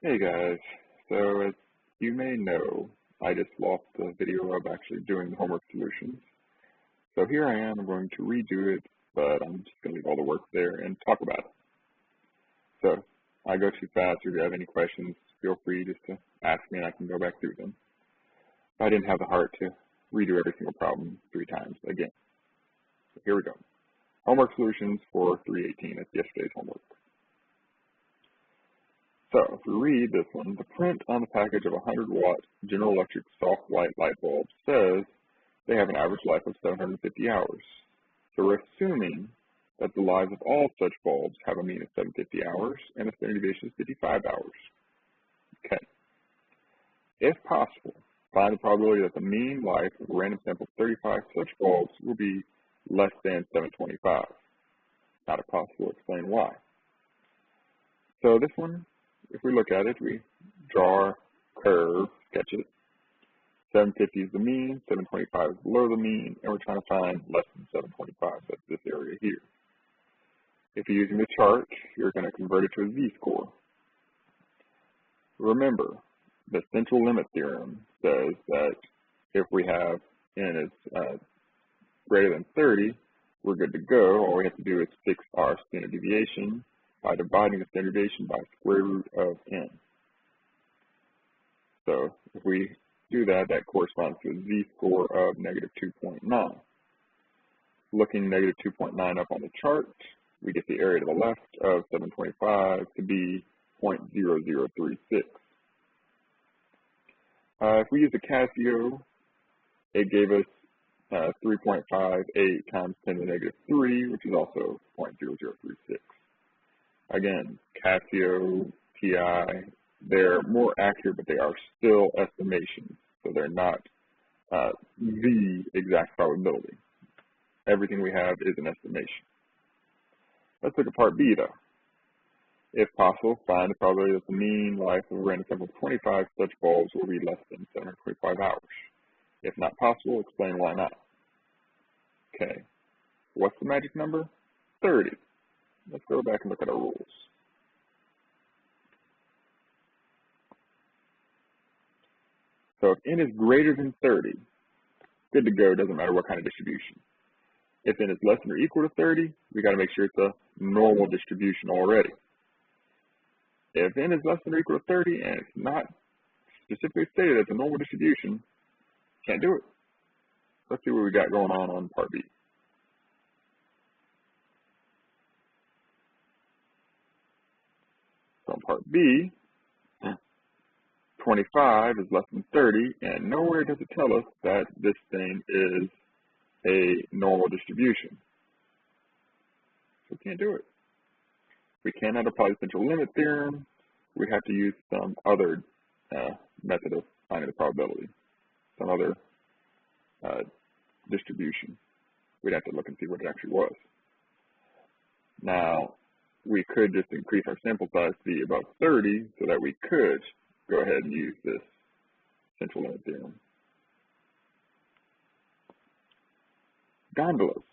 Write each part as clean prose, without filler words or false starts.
Hey guys, so as you may know, I just lost the video of actually doing the homework solutions. So here I am, I'm going to redo it, but I'm just going to leave all the work there and talk about it. So if I go too fast or if you have any questions, feel free just to ask me and I can go back through them. I didn't have the heart to redo every single problem 3 times again. So here we go. Homework solutions for 318, that's yesterday's homework. So if we read this one, the print on the package of a 100-watt General Electric soft white light bulb says they have an average life of 750 hours. So we're assuming that the lives of all such bulbs have a mean of 750 hours and a standard deviation of 55 hours. Okay. If possible, find the probability that the mean life of a random sample of 35 such bulbs will be less than 725. Not if possible, explain why. So this one, if we look at it, we draw our curve, sketch it. 750 is the mean, 725 is below the mean, and we're trying to find less than 725, so that's this area here. If you're using the chart, you're going to convert it to a z-score. Remember, the central limit theorem says that if we have n is greater than 30, we're good to go. All we have to do is fix our standard deviation by dividing the standard deviation by square root of n. So if we do that, that corresponds to a z-score of negative 2.9. Looking negative 2.9 up on the chart, we get the area to the left of 725 to be 0.0036. If we use the Casio, it gave us 3.58 times 10 to the negative 3, which is also 0.0036. Again, Casio, TI, they're more accurate, but they are still estimations, so they're not the exact probability. Everything we have is an estimation. Let's look at part B, though. If possible, find the probability that the mean life of a random sample of 25 such bulbs will be less than 725 hours. If not possible, explain why not. Okay, what's the magic number? 30. Let's go back and look at our rules. So if n is greater than 30, good to go, doesn't matter what kind of distribution. If n is less than or equal to 30, we got to make sure it's a normal distribution already. If n is less than or equal to 30 and it's not specifically stated as a normal distribution, can't do it. Let's see what we got going on part B. So on part B, 25 is less than 30, and nowhere does it tell us that this thing is a normal distribution. So we can't do it. We cannot apply the central limit theorem. We have to use some other method of finding the probability, some other distribution. We'd have to look and see what it actually was. Now, we could just increase our sample size to be above 30 so that we could go ahead and use this central limit theorem. Gondolas.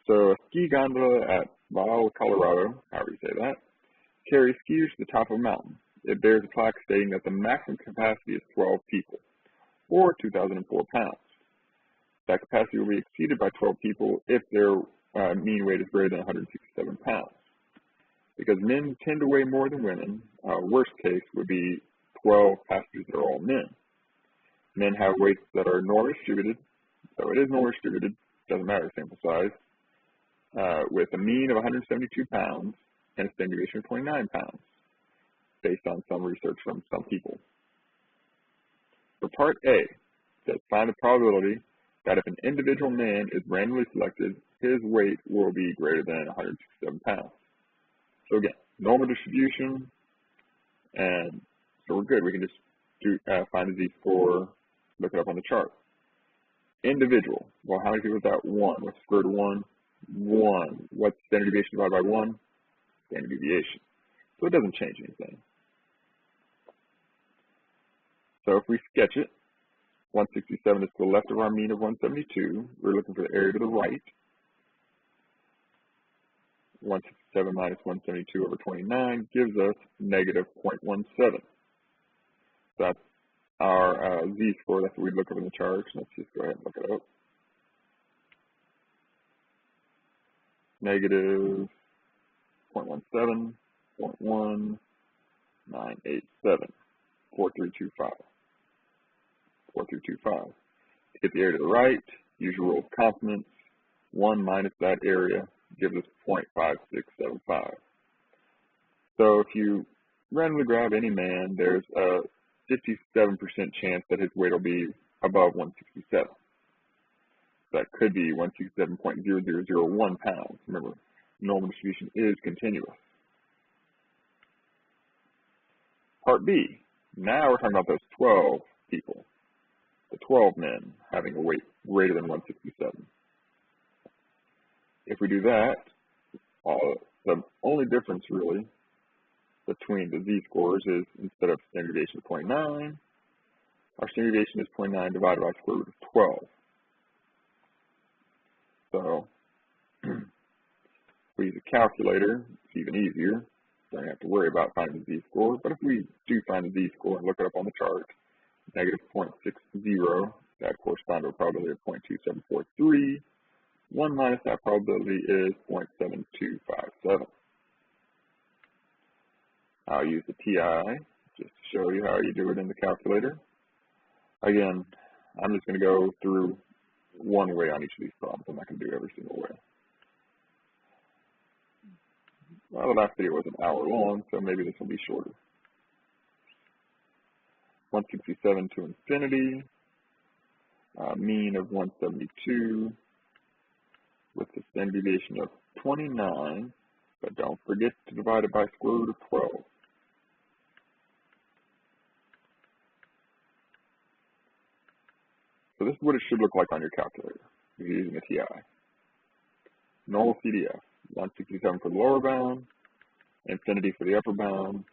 So a ski gondola at Vail, Colorado, however you say that, carries skiers to the top of a mountain. It bears a plaque stating that the maximum capacity is 12 people, or 2,004 pounds. That capacity will be exceeded by 12 people if their mean weight is greater than 167 pounds. Because men tend to weigh more than women, worst case would be 12 passengers that are all men. Men have weights that are normally distributed, so it is normally distributed, doesn't matter sample size, with a mean of 172 pounds and a standard deviation of 29 pounds, based on some research from some people. For part A, it says find the probability that if an individual man is randomly selected, his weight will be greater than 167 pounds. So again, normal distribution, and so we're good. We can just do find the z-score, look it up on the chart. Individual, well, how many people is that? 1. What's square root of 1? 1. What's standard deviation divided by 1? Standard deviation. So it doesn't change anything. So if we sketch it, 167 is to the left of our mean of 172. We're looking for the area to the right. 167 minus 172 over 29 gives us negative 0.17. That's our z-score. That's what we look up in the chart. Let's just go ahead and look it up. Negative 0.17, 0.1987, 4325. 4325. To get the area to the right, use your rule of consonants. 1 minus that area gives us 0.5675. So if you randomly grab any man, there's a 57% chance that his weight will be above 167. That could be 167.0001 pounds. Remember, normal distribution is continuous. Part B. Now we're talking about those 12 people, the 12 men having a weight greater than 167. If we do that, the only difference really between the z-scores is instead of standard deviation of 0.9, our standard deviation is 0.9 divided by square root of 12. So if we use a calculator, it's even easier. Don't have to worry about finding the z-score. But if we do find the z-score and look it up on the chart, negative 0.60, that corresponds to a probability of 0.2743. 1 minus that probability is 0.7257. I'll use the TI just to show you how you do it in the calculator. Again, I'm just going to go through one way on each of these problems. I'm not going to do every single way. Well, the last video was an hour long, so maybe this will be shorter. 167 to infinity, mean of 172, with the standard deviation of 29, but don't forget to divide it by square root of 12. So this is what it should look like on your calculator if you're using a TI. Normal CDF, 167 for the lower bound, infinity for the upper bound,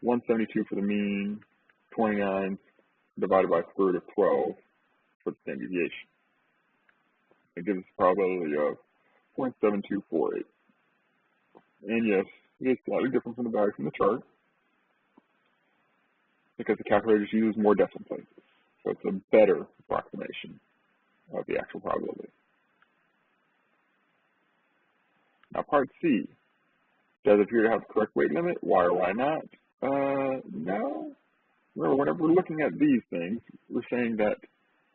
172 for the mean, 29 divided by square root of 12 for the standard deviation. It gives us a probability of 0.7248. And yes, it is slightly different from the value from the chart because the calculator just uses more decimal places. So it's a better approximation of the actual probability. Now part C, does it appear to have the correct weight limit? Why or why not? No. Remember, whenever we're looking at these things, we're saying that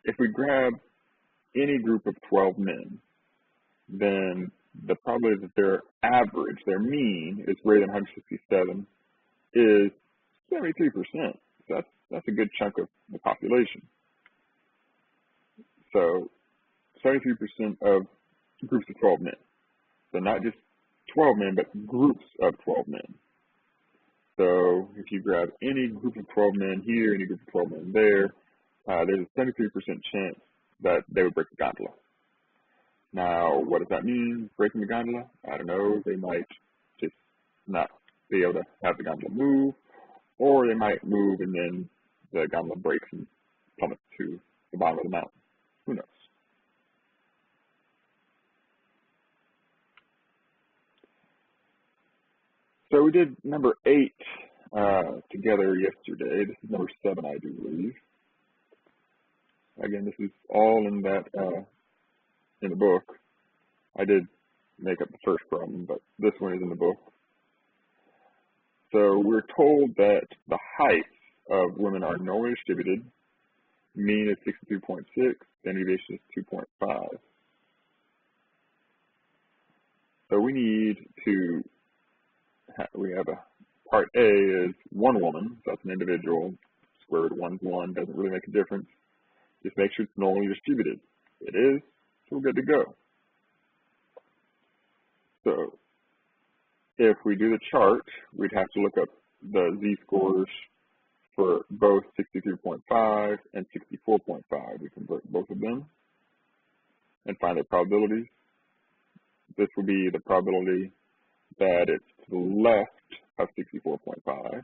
if we grab any group of 12 men, then the probability that their average, their mean, is greater than 167 is 73%. That's a good chunk of the population. So 73% of groups of 12 men. So not just 12 men, but groups of 12 men. So if you grab any group of 12 men here, any group of 12 men there, there's a 73% chance that they would break the gondola. Now, what does that mean, breaking the gondola? I don't know. They might just not be able to have the gondola move, or they might move and then the gondola breaks and plummets to the bottom of the mountain. Who knows? So we did number 8 together yesterday. This is number 7, I do believe. Again, this is all in that in the book. I did make up the first problem, but this one is in the book. So we're told that the heights of women are normally distributed. Mean is 63.6, standard deviation is 2.5. So we need to, we have a, part A is one woman, so that's an individual. Square root of 1 is 1, doesn't really make a difference. Just make sure it's normally distributed. It is, so we're good to go. So if we do the chart, we'd have to look up the z-scores for both 63.5 and 64.5. We convert both of them and find their probabilities. This will be the probability that it's to the left of 64.5.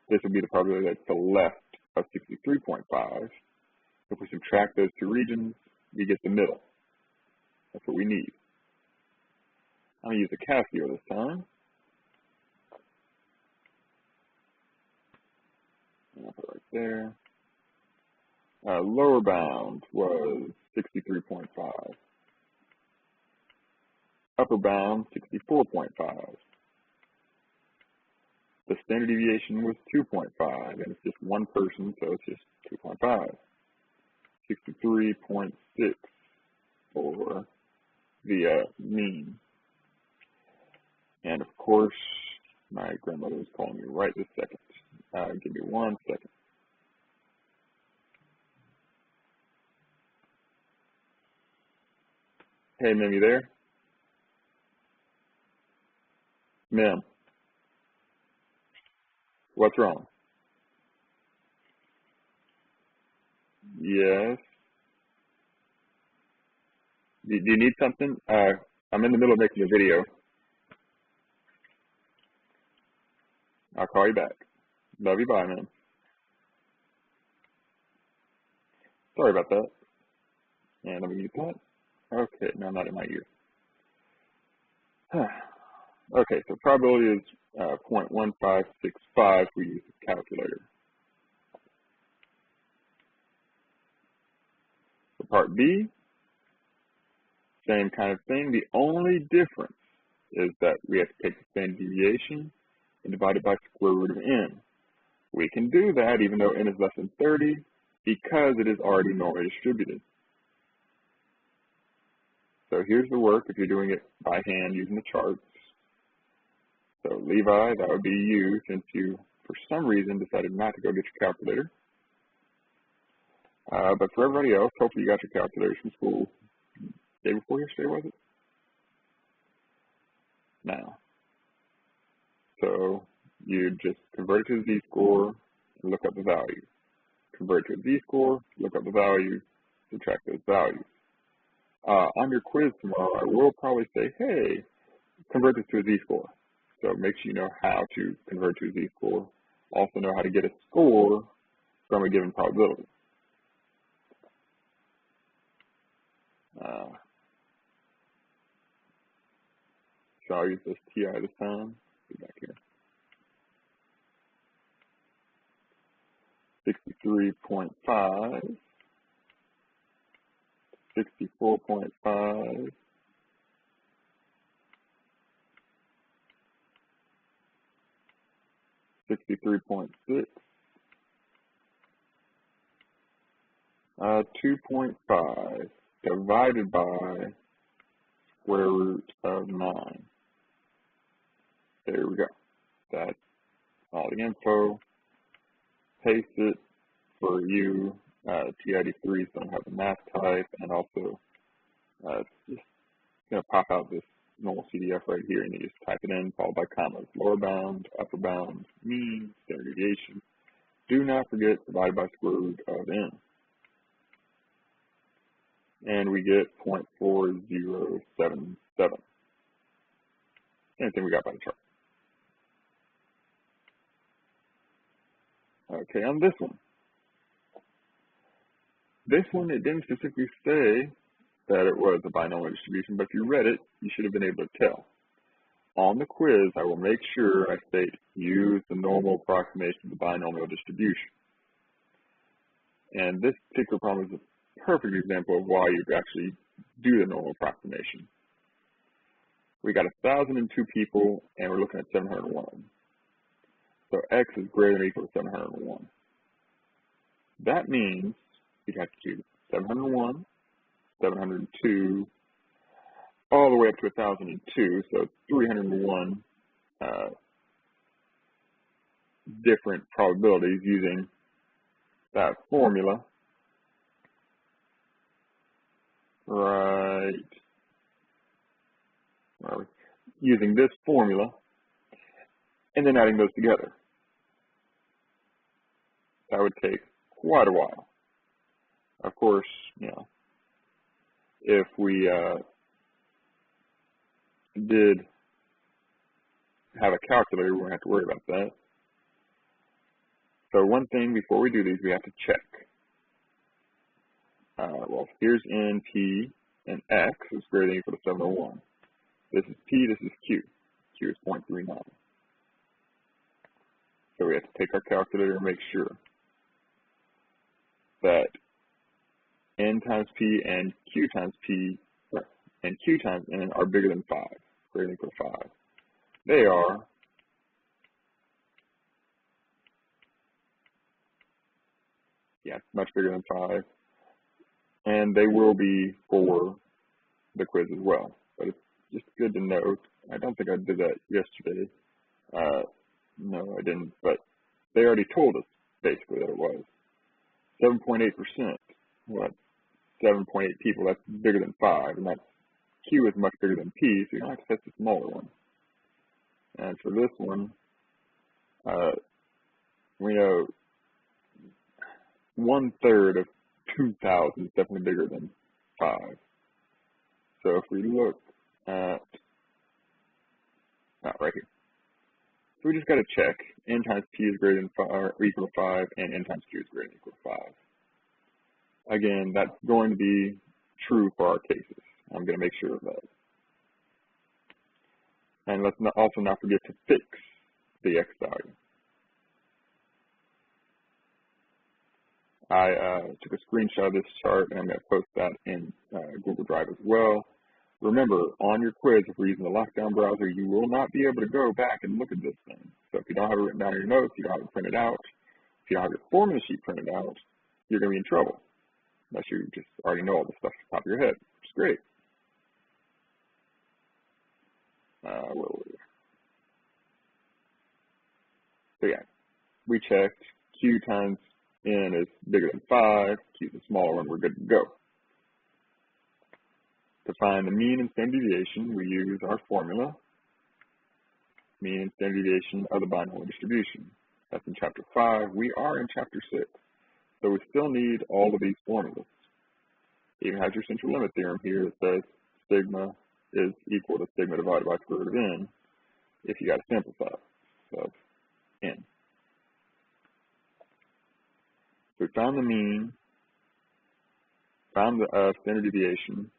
This would be the probability that it's to the left of 63.5. If we subtract those two regions, we get the middle. That's what we need. I'm going to use a Casio this time. I'll put it right there. Lower bound was 63.5. Upper bound, 64.5. The standard deviation was 2.5, and it's just one person, so it's just 2.5. 63.6 for the mean. And of course, my grandmother is calling me right this second. Give me 1 second. Hey, Mim, you there? Mim, what's wrong? Yes. Do you need something? I'm in the middle of making a video. I'll call you back. Love you, bye, man. Sorry about that. And let me mute that. Okay, no, not in my ear. Okay, so probability is 0.1565. We use a calculator. For part B, same kind of thing. The only difference is that we have to take the standard deviation and divide it by square root of n. We can do that even though n is less than 30 because it is already normally distributed. So here's the work if you're doing it by hand using the charts. So Levi, that would be you since you, for some reason, decided not to go get your calculator. But for everybody else, hopefully you got your calculators from school day before yesterday, was it? Now. So you just convert it to a z-score and look up the value. Convert it to a z-score, look up the value, subtract those values. On your quiz tomorrow, I will probably say, hey, convert this to a z-score. So make sure you know how to convert to a z-score. Also know how to get a score from a given probability. So I'll use this TI this time. Be back here. 63.5, 64.5, 63.6, 2.5 divided by square root of 9. There we go. That's all the info. Paste it for you. TID3s don't have the math type, and also just going to pop out this normal CDF right here, and you just type it in, followed by commas. Lower bound, upper bound, mean, standard deviation. Do not forget divided by square root of n. And we get 0.4077. Same thing we got by the chart. Okay, on this one. This one, it didn't specifically say that it was a binomial distribution, but if you read it, you should have been able to tell. On the quiz, I will make sure I state use the normal approximation of the binomial distribution. And this particular problem is a perfect example of why you actually do the normal approximation. We got 1,002 people, and we're looking at 701 of them. So x is greater than or equal to 701. That means you'd have to do 701, 702, all the way up to 1,002, so 301 different probabilities using that formula. Right. Using this formula, and then adding those together. That would take quite a while. Of course, you know, if we did have a calculator, we wouldn't have to worry about that. So one thing before we do these, we have to check. Well, here's n, p, and x is greater than or equal to 701. This is P, this is Q. Q is 0.39. So we have to take our calculator and make sure that N times P and Q times P and Q times N are bigger than 5, greater than or equal to 5. They are much bigger than 5, and they will be for the quiz as well. But it's just good to note. I don't think I did that yesterday. No, I didn't. But they already told us basically that it was 7.8%. Well, 7.8 people. That's bigger than 5, and that's Q is much bigger than P, so you don't have to test the smaller one. And for this one, we know 1/3 of 2,000 is definitely bigger than 5. So if we look at, right here. So we just got to check N times P is greater than 5, or equal to 5, and N times Q is greater than or equal to 5. Again, that's going to be true for our cases. I'm going to make sure of that. And let's also not forget to fix the X value. I took a screenshot of this chart, and I'm going to post that in Google Drive as well. Remember, on your quiz, if we're using the lockdown browser, you will not be able to go back and look at this thing. So if you don't have it written down in your notes, you don't have it printed out, if you don't have your formula sheet printed out, you're going to be in trouble. Unless you just already know all the stuff off the top of your head, which is great. Where were we? So yeah, we checked Q times N is bigger than 5, Q is the smaller one, we're good to go. To find the mean and standard deviation, we use our formula, mean and standard deviation of the binomial distribution. That's in chapter 5. We are in chapter 6. So we still need all of these formulas. It even has your central limit theorem here that says sigma is equal to sigma divided by square root of N if you got a sample size of N. So we found the mean, found the standard deviation,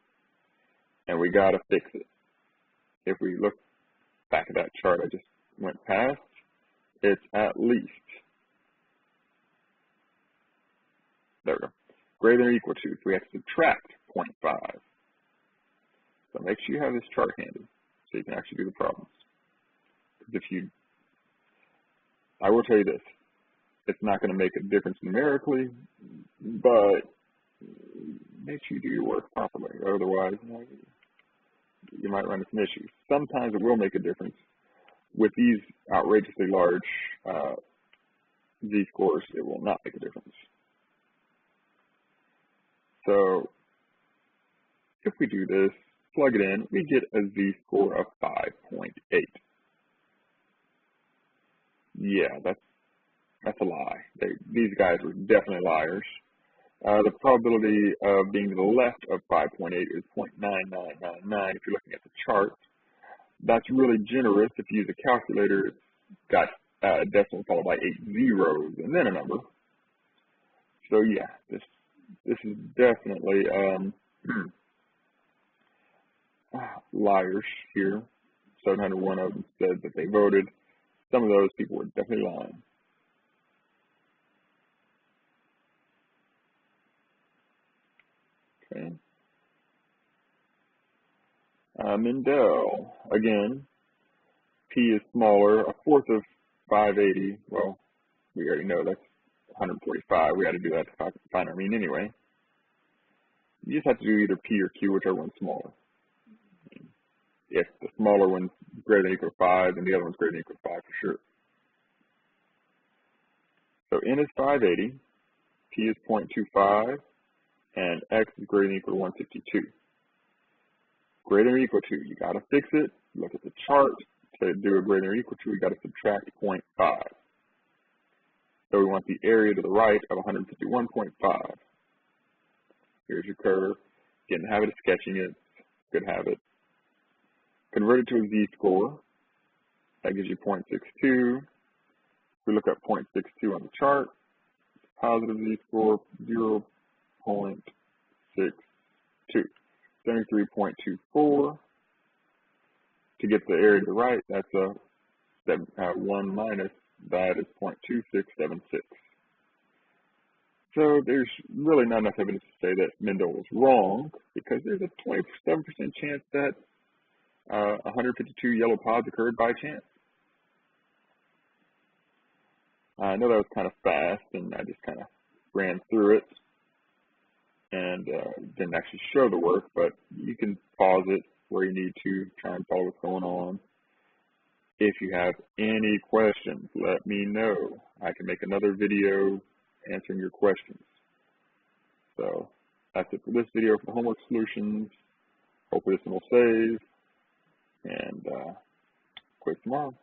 and we got to fix it. If we look back at that chart I just went past, it's at least, there we go, greater than or equal to, so we have to subtract 0.5. So make sure you have this chart handy so you can actually do the problems. Because I will tell you this, it's not going to make a difference numerically, but make sure you do your work properly. Otherwise, you might run into some issues. Sometimes it will make a difference. With these outrageously large z-scores, it will not make a difference. So if we do this, plug it in, we get a z-score of 5.8. Yeah, that's a lie. These guys were definitely liars. The probability of being to the left of 5.8 is 0.9999 if you're looking at the chart. That's really generous. If you use a calculator, it's got a decimal followed by 8 zeros and then a number. So yeah, this is definitely liars here. 701 of them said that they voted. Some of those people were definitely lying. Okay. Mendel, again, P is smaller, a fourth of 580. Well, we already know that's 145. We had to do that to find our mean anyway. You just have to do either P or Q, whichever one's smaller. If the smaller one's greater than or equal to 5, then the other one's greater than or equal to 5 for sure. So N is 580, P is 0.25, and X is greater than or equal to 152. Greater than or equal to, you got to fix it. Look at the chart. To do a greater than or equal to, we got to subtract 0.5. So we want the area to the right of 151.5. Here's your curve. Get in the habit of sketching it. Good habit. Convert it to a z-score. That gives you 0.62. We look at 0.62 on the chart. Positive z-score 0.62. 73.24. to get the area to right, that's 1 minus that is 0.2676. So there's really not enough evidence to say that Mendel was wrong, because there's a 27% chance that 152 yellow pods occurred by chance. I know that was kind of fast, and I just kind of ran through it and didn't actually show the work, but you can pause it where you need to, try and follow what's going on. If you have any questions, let me know. I can make another video answering your questions. So that's it for this video for the homework solutions. Hopefully this one will save, and quiz tomorrow.